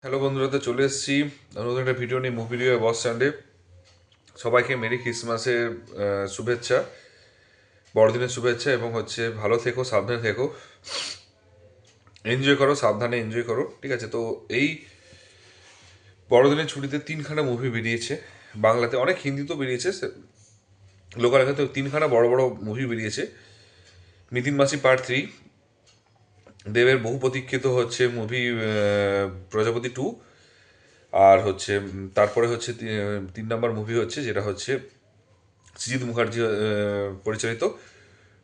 Hello বন্ধুরা, তো চলে এসেছি নতুন একটা ভিডিও নিয়ে, মুভি রিভিউ বস স্ট্যান্ডে। সবাইকে মেরি ক্রিসমাসের শুভেচ্ছা, বড়দিনের শুভেচ্ছা, এবং ভালো থেকো, সাবধানে থেকো, এনজয় করো, সাবধানে এনজয় করো, ঠিক আছে? তো এই বড়দিনের ছুটিতে তিনখানা মুভি বেরিয়েছে বাংলাতে, অনেক হিন্দিতেও বেরিয়েছে, লোকাল এখানে তিনখানা বড় বড় মুভি বেরিয়েছে। মিতিন মাসি পার্ট 3, দেবের বহু প্রতীক্ষিত মুভি প্রজাপতি 2, আর তারপরে 3 নম্বর মুভি যেটা সৃজিত মুখার্জি পরিচালিত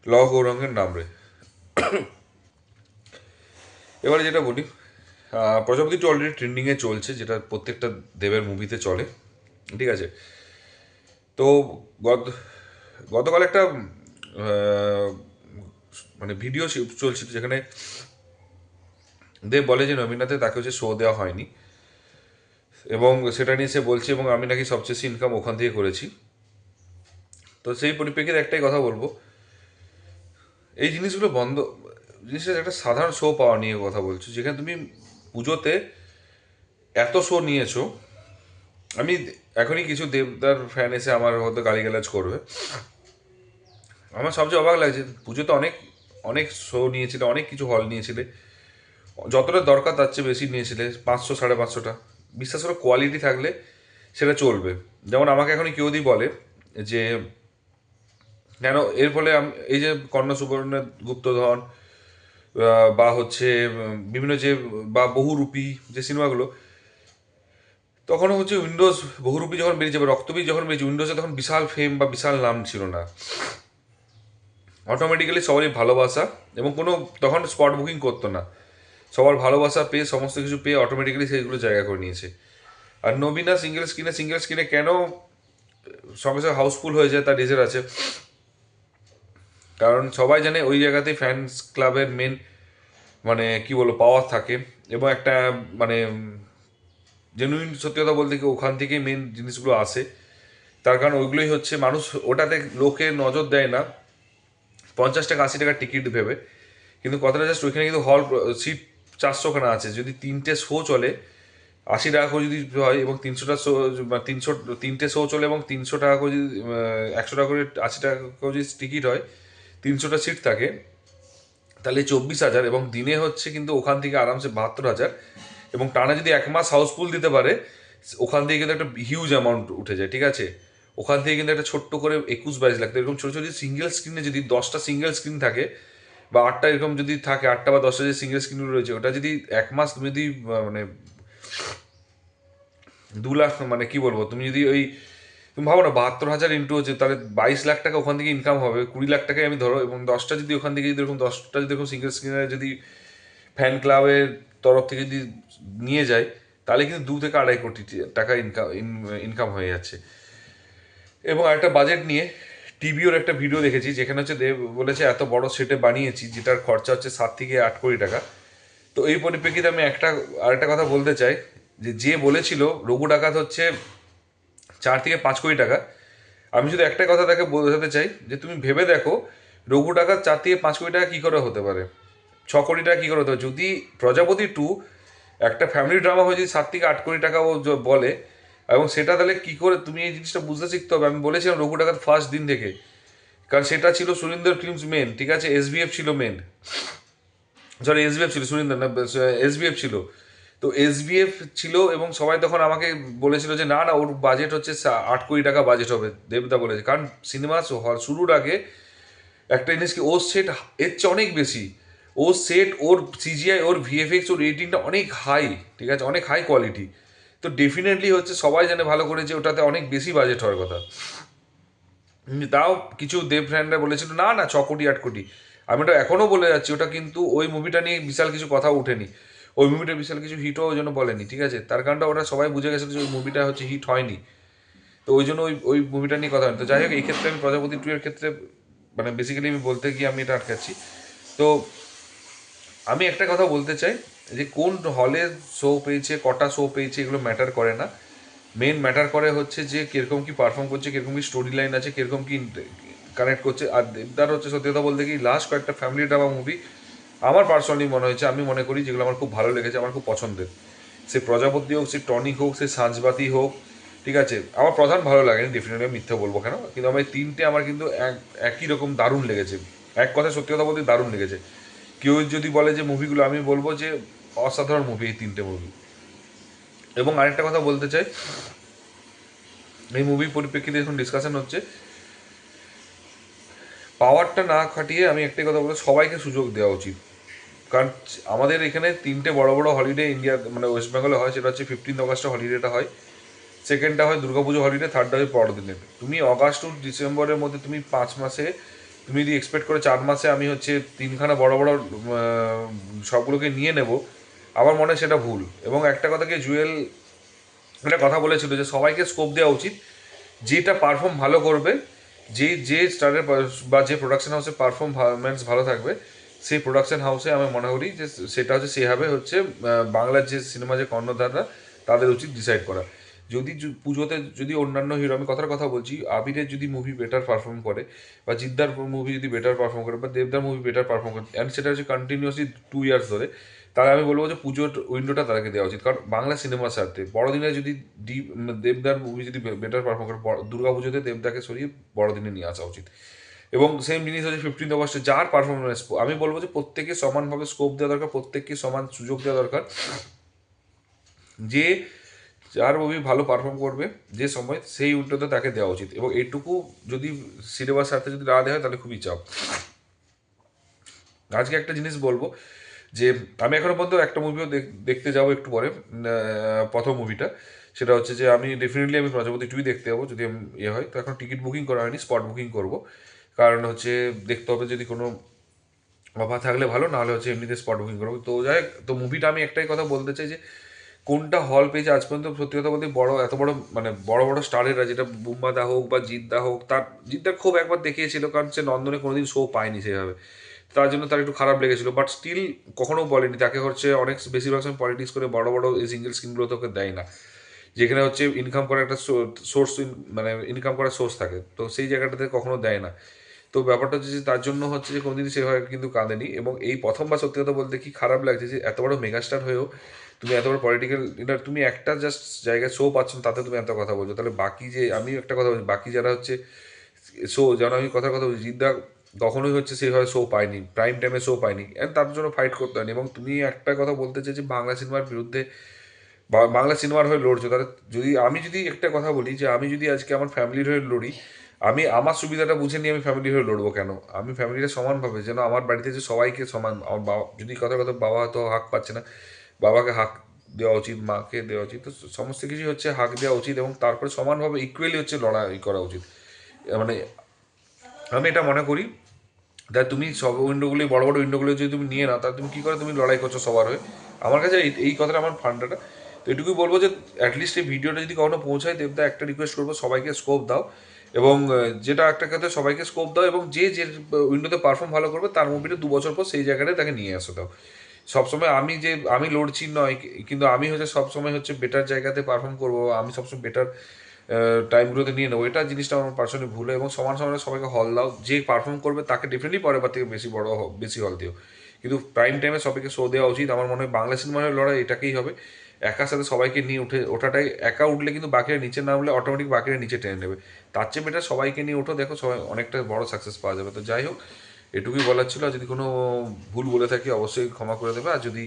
ল গৌরঙ্গের নাম রে। এবারে যেটা বলি, প্রজাপতি 2 অলরেডি ট্রেন্ডিংয়ে চলছে, যেটা প্রত্যেকটা দেবের মুভিতে চলে, ঠিক আছে? তো গত গতকাল একটা আহ, মানে ভিডিও চলছিল, যেখানে দেব বলে যে নবীনাথে তাকে শো দেওয়া হয়নি, এবং সেটা নিয়ে সে বলছে, এবং আমি নাকি সবচেয়ে বেশি ইনকাম ওখান থেকে করেছি। তো সেই পরিপ্রেক্ষিতে একটাই কথা বলবো, এই জিনিসগুলো বন্ধ। জিনিসটা একটা সাধারণ শো পাওয়া নিয়ে কথা বলছো, যেখানে তুমি পুজোতে এত শো নিয়েছো। আমি এখনই কিছু দেবদার ফ্যান এসে আমার হয়তো গালিগালাজ করবে। আমার সবচেয়ে অবাক লাগছে, পুজোতে অনেক অনেক শো নিয়েছিলে, অনেক কিছু হল নিয়েছিলে, যতটা দরকার তার চেয়ে বেশি নিয়েছিলে, 500 550টা। বিশ্বাস করে কোয়ালিটি থাকলে সেটা চলবে। যেমন আমাকে এখনই কেউ যদি বলে যে কেন এর ফলে এই যে কর্ণ সুবর্ণের গুপ্তধন, বা বিভিন্ন বা বহুরূপী যে সিনেমাগুলো, তখন উইন্ডোজ বহুরূপী যখন বেরিয়েছে বা রক্তবীর যখন বেরিয়েছে, উইন্ডোজে তখন বিশাল ফেম বা বিশাল নাম ছিল না। অটোমেটিক্যালি সবারই ভালোবাসা, এবং কোনো তখন স্পট বুকিং করতো না, সবার ভালোবাসা পেয়ে, সমস্ত কিছু পেয়ে অটোমেটিক্যালি সেইগুলো জায়গা করে নিয়েছে। আর নবীনা সিঙ্গেল স্ক্রিনে কেন সঙ্গে সঙ্গে হাউসফুল হয়ে যায়, তার রিজন আছে। কারণ সবাই জানে ওই জায়গাতেই ফ্যান্স ক্লাবের মেন, মানে কি বলবো, পাওয়ার থাকে, এবং একটা মানে জেনুইন সত্যি কথা বলতে কি ওখান থেকেই মেন জিনিসগুলো আসে। তার কারণ ওইগুলোই মানুষ ওটাতে লোকে নজর দেয় না 50 টাকা 80 টাকার টিকিট ভেবে, কিন্তু কথাটা জাস্ট ওইখানে কিন্তু হল সিট 400খানা আছে, যদি 3টে শো চলে 80 টাকা করে যদি হয়, এবং 300টা শো, 3টে শো চলে এবং 300 টাকা করে যদি 100 টাকা করে 80 টাকা করে যদি টিকিট হয়, 300টা সিট থাকে, তাহলে 24,000, এবং দিনে কিন্তু ওখান থেকে আরামসে 72,000, এবং টানা যদি 1 মাস হাউসফুল দিতে পারে, ওখান থেকে কিন্তু একটা হিউজ অ্যামাউন্ট উঠে যায়, ঠিক আছে? ওখান থেকে কিন্তু একটা ছোট্ট করে 21 22 লাখ, এরকম ছোটো ছোটো সিঙ্গেল স্ক্রিনে যদি 10টা সিঙ্গেল স্ক্রিন থাকে, বা 8টা এরকম যদি থাকে, 8টা বা 10টা যে সিঙ্গেল স্ক্রিন রয়েছে, ওটা যদি 1 মাস তুমি যদি মানে 2 লাখ, মানে কি বলবো, তুমি যদি তুমি ভাবো না, 72,000 ইন্টু তাহলে 22 লাখ টাকা ওখান থেকে ইনকাম হবে, 20 লাখ টাকায় আমি ধরো, এবং 10টা যদি ওখান থেকে যদি এরকম 10টা যদি এরকম সিঙ্গেল স্ক্রিনে যদি ফ্যান ক্লাবের তরফ থেকে যদি নিয়ে যায়, তাহলে কিন্তু 2 থেকে 2.5 কোটি টাকা ইনকাম ইনকাম হয়ে যাচ্ছে। এবং একটা বাজেট নিয়ে টিভিওর একটা ভিডিও দেখেছি, যেখানে দেব বলেছে এত বড় সেটে বানিয়েছি, যেটার খরচা 7 থেকে 8 কোটি টাকা। তো এই পরিপ্রেক্ষিতে আমি আরেকটা কথা বলতে চাই, যে বলেছিল রঘু ডাকাত 4 থেকে 5 কোটি টাকা, আমি শুধু একটা কথা তাকে বোঝাতে চাই, যে তুমি ভেবে দেখো রঘু ডাকাত 4 থেকে 5 কোটি টাকা কী করে হতে পারে, 6 কোটি টাকা কী করে হতে পারে, যদি প্রজাপতি 2 একটা ফ্যামিলি ড্রামা হয়ে যদি 7 থেকে 8 কোটি টাকা ও বলে, এবং সেটা তাহলে কী করে, তুমি এই জিনিসটা বুঝতে শিখতে হবে। আমি বলেছিলাম রঘু ডাকাত ফার্স্ট দিন থেকে, কারণ সেটা ছিল সুরিন্দর ফিল্মস মেন, ঠিক আছে? SBF ছিল মেন, সরি SBF ছিল, সুরিন্দর না, SBF ছিল। তো SBF ছিল, এবং সবাই তখন আমাকে বলেছিল যে না না, ওর বাজেট 8 কোটি টাকা বাজেট হবে, দেবদা বলেছে। কারণ সিনেমা শুরুর আগে একটা জিনিস কি, ওর সেট এর চেয়ে অনেক বেশি, ওর সেট, ওর CGI, ওর VFX, ওর এডিটিংটা অনেক হাই, ঠিক আছে, অনেক হাই কোয়ালিটি। তো ডেফিনেটলি সবাই জানে ভালো করে যে ওটাতে অনেক বেশি বাজেট হওয়ার কথা। তাও কিছু দেব ফ্যানরা বলেছিল না না, 6 কোটি 8 কোটি। আমি ওটা এখনও বলে যাচ্ছি, ওটা কিন্তু ওই মুভিটা নিয়ে বিশাল কিছু কথা ওঠেনি, ওই মুভিটা বিশাল কিছু হিটও ওই জন্য বলেনি, ঠিক আছে? তার কারণটা ওরা সবাই বুঝে গেছিল যে ওই মুভিটা হিট হয়নি, তো ওই জন্য ওই ওই মুভিটা নিয়ে কথা হয়নি। তো যাই হোক, এই ক্ষেত্রে আমি প্রজাপতি 2 এর ক্ষেত্রে মানে বেসিক্যালি আমি বলতে গিয়ে আমি এটা আটকাচ্ছি। তো আমি একটা কথা বলতে চাই, যে কোন হলে শো পেয়েছে, কটা শো পেয়েছে, এগুলো ম্যাটার করে না। মেন ম্যাটার করে যে কীরকম কী পারফর্ম করছে, কীরকম কী স্টোরি লাইন আছে, কীরকম কী কানেক্ট করছে। আর দেবদার সত্যি কথা বলতে কি, লাস্ট কয়েকটা ফ্যামিলি ড্রামা মুভি আমার পার্সোনালি মনে হয়েছে, আমি মনে করি যেগুলো আমার খুব ভালো লেগেছে, আমার খুব পছন্দের, সে প্রজাপতি হোক, সে টনিক হোক, সে সাঁঝবাতি হোক, ঠিক আছে। আমার প্রধান ভালো লাগেনি, ডেফিনেটলি মিথ্যা বলবো কেন, কিন্তু আমার এই তিনটে আমার কিন্তু একই রকম দারুণ লেগেছে। এক কথা সত্যি কথা বলতে দারুণ লেগেছে। কেউ যদি বলে যে মুভিগুলো, আমি বলবো যে অসাধারণ মুভি এই তিনটে মুভি। এবং আরেকটা কথা বলতে চাই, এই মুভির পরিপ্রেক্ষিতে এখন ডিসকাশন হচ্ছে, পাওয়ারটা না খাটিয়ে আমি একটাই কথা বলবো, সবাইকে সুযোগ দেওয়া উচিত। কারণ আমাদের এখানে তিনটে বড় বড় হলিডে ইন্ডিয়া মানে ওয়েস্ট বেঙ্গলে হয়, সেটা হচ্ছে 15 অগস্টে হলিডেটা হয়, সেকেন্ডটা হয় দুর্গাপুজো হলিডে, থার্ডটা হয় বড়দিনের। তুমি অগাস্ট টু ডিসেম্বরের মধ্যে তুমি 5 মাসে তুমি যদি এক্সপেক্ট করে 4 মাসে আমি হচ্ছে তিনখানা বড় বড় সবগুলোকে নিয়ে নেব, আমার মনে হয় সেটা ভুল। এবং একটা কথাকে জুয়েল একটা কথা বলেছিল যে সবাইকে স্কোপ দেওয়া উচিত, যেটা পারফর্ম ভালো করবে, যে স্টারের বা যে প্রোডাকশন হাউসের পারফরমেন্স ভালো থাকবে, সেই প্রোডাকশন হাউসে আমি মনে করি যে সেটা হচ্ছে সেভাবে হচ্ছে বাংলার যে সিনেমা যে কর্ণধাররা তাদের উচিত ডিসাইড করা। যদি পুজোতে যদি অন্যান্য হিরো, আমি কথার কথা বলছি, আবিরের যদি মুভি বেটার পারফর্ম করে, বা জিদ্দার মুভি যদি বেটার পারফর্ম করে, বা দেবদার মুভি বেটার পারফর্ম করে, অ্যান্ড সেটা হচ্ছে কন্টিনিউয়াসলি 2 ইয়ার্স ধরে, তাহলে আমি বলবো যে পুজোর উইন্ডোটা তাদেরকে দেওয়া উচিত। কারণ বাংলা সিনেমার স্বার্থে বড়দিনে যদি দেবদার মুভি যদি বেটার পারফর্ম করে, দুর্গা পুজোতে দেবদাকে সরিয়ে বড়দিনে নিয়ে আসা উচিত। এবং সেম জিনিস হচ্ছে 15 অগস্টে যার পারফরমেন্স, আমি বলবো যে প্রত্যেকে সমানভাবে স্কোপ দেওয়া দরকার, প্রত্যেককে সমান সুযোগ দেওয়া দরকার। যে যার মুভি ভালো পারফর্ম করবে যে সময়, সেই উল্টোতে তাকে দেওয়া উচিত। এবং এইটুকু যদি সিনেমার সাথে যদি না দেওয়া হয় তাহলে খুবই চাপ। আজকে একটা জিনিস বলবো, যে আমি এখনো পর্যন্ত একটা মুভিও দেখতে যাবো একটু পরে, প্রথম মুভিটা, সেটা হচ্ছে যে আমি ডেফিনেটলি আমি প্রজাপতি 2 দেখতে যাবো যদি ইয়ে হয়। তো এখন টিকিট বুকিং করা হয়নি, স্পট বুকিং করব। কারণ হচ্ছে দেখতে হবে যদি কোনো অফার থাকলে ভালো, নাহলে হচ্ছে এমনিতে স্পট বুকিং করবো। তো যাই হোক, তো মুভিটা আমি একটাই কথা বলতে চাই যে কোনটা হল পেয়েছে আজ পর্যন্ত, সত্যি কথা বলতে বড় এত বড় মানে বড় বড় স্টারেরা, যেটা বুম্বাদা হোক বা জিদ্দা হোক, তার জিদ্দার খুব একবার দেখিয়েছিল কারণ সে নন্দনে কোনোদিন শো পায়নি সেভাবে, তার জন্য তার একটু খারাপ লেগেছিল। বাট স্টিল কখনো বলেনি তাকে হচ্ছে, অনেক বেশিরভাগ সময় পলিটিক্স করে বড় বড় এই সিঙ্গেল স্ক্রিনগুলো তোকে দেয় না, যেখানে হচ্ছে ইনকাম করার একটা সোর্স, মানে ইনকাম করার সোর্স থাকে, তো সেই জায়গাটাতে কখনো দেয় না। তো ব্যাপারটা হচ্ছে যে তার জন্য হচ্ছে যে কোনোদিনই সেভাবে কিন্তু কাঁদেনি। এবং এই প্রথমবার সত্যি কথা বলতে কি খারাপ লাগছে যে এত বড় মেগাস্টার হয়েও তুমি এত বড় পলিটিক্যাল লিডার, তুমি একটা জাস্ট জায়গায় শো পাচ্ছ না, তাতে তুমি এত কথা বলছো, তাহলে বাকি যে, আমি একটা কথা বলছি, বাকি যারা হচ্ছে শো, যেন আমি কথার কথা বলছি, জিদ্দা কখনোই হচ্ছে সেভাবে শো পায়নি, প্রাইম টাইমে শো পায়নি, অ্যান্ড তার জন্য ফাইট করতে হয়নি। এবং তুমি একটা কথা বলতে চাই যে বাংলা সিনেমার বিরুদ্ধে বা বাংলা সিনেমার হয়ে লড়ছো, তাহলে যদি একটা কথা বলি, যে আমি যদি আজকে আমার ফ্যামিলির হয়ে লড়ি, আমি আমার সুবিধাটা বুঝে নিয়ে আমি ফ্যামিলির হয়ে লড়বো কেন? আমি ফ্যামিলিটা সমানভাবে, যেন আমার বাড়িতে যে সবাইকে সমান, আমার বাবা যদি কথা কথা, বাবা হয়তো হাক পাচ্ছে না, বাবাকে হাক দেওয়া উচিত, মাকে দেওয়া উচিত, তো সমস্ত কিছুই হচ্ছে হাক দেওয়া উচিত, এবং তারপরে সমানভাবে ইকুয়ালি হচ্ছে লড়াই করা উচিত। মানে আমি এটা মনে করি, দেখ তুমি সব উইন্ডোগুলি, বড় বড় উইন্ডোগুলো যদি তুমি নিয়ে নাও, তাহলে তুমি কী করে তুমি লড়াই করছো সবার হয়ে? আমার কাছে এই কথাটা, আমার ফান্ডাটা। তো এটুকুই বলবো যে অ্যাটলিস্ট এই ভিডিওটা যদি কখনো পৌঁছায়, দেবদা একটা রিকোয়েস্ট করবো, সবাইকে স্কোপ দাও। এবং যেটা একটা ক্ষেত্রে সবাইকে স্কোপ দাও, এবং যে উইন্ডোতে পারফর্ম ভালো করবে তার মুভিটা 2 বছর পর সেই জায়গাটায় তাকে নিয়ে আসো দাও। সবসময় আমি লড়ছি নয়, কিন্তু আমি হচ্ছে সবসময় হচ্ছে বেটার জায়গাতে পারফর্ম করবো, আমি সবসময় বেটার টাইমগুলোতে নিয়ে নেবো, এটা জিনিসটা আমার পার্সোনালি ভুল। এবং সমান সমানে সবাইকে হল দাও, যে পারফর্ম করবে তাকে ডেফিনেটলি পরের বার থেকে বেশি হল দিও, কিন্তু প্রাইম টাইমে সবাইকে শো দেওয়া উচিত। আমার মনে হয় বাংলা সিনেমার লড়াই এটাকেই হবে, একার সাথে সবাইকে নিয়ে ওঠাটাই, একা উঠলে কিন্তু বাকিরা নিচে নামলে অটোমেটিক বাকিরা নিচে টেনে নেবে। তার চেয়ে বেটার সবাইকে নিয়ে ওঠো, দেখো সবাই অনেকটা বড় সাকসেস পাওয়া যাবে। তো যাই হোক, এটুকুই বলার ছিল। আর যদি কোনো ভুল বলে থাকি অবশ্যই ক্ষমা করে দেবে। আর যদি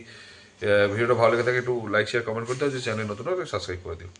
ভিডিওটা ভালো লেগে থাকে একটু লাইক শেয়ার কমেন্ট করতে হবে, যে চ্যানেল নতুন হবে সাবস্ক্রাইব করে দিও।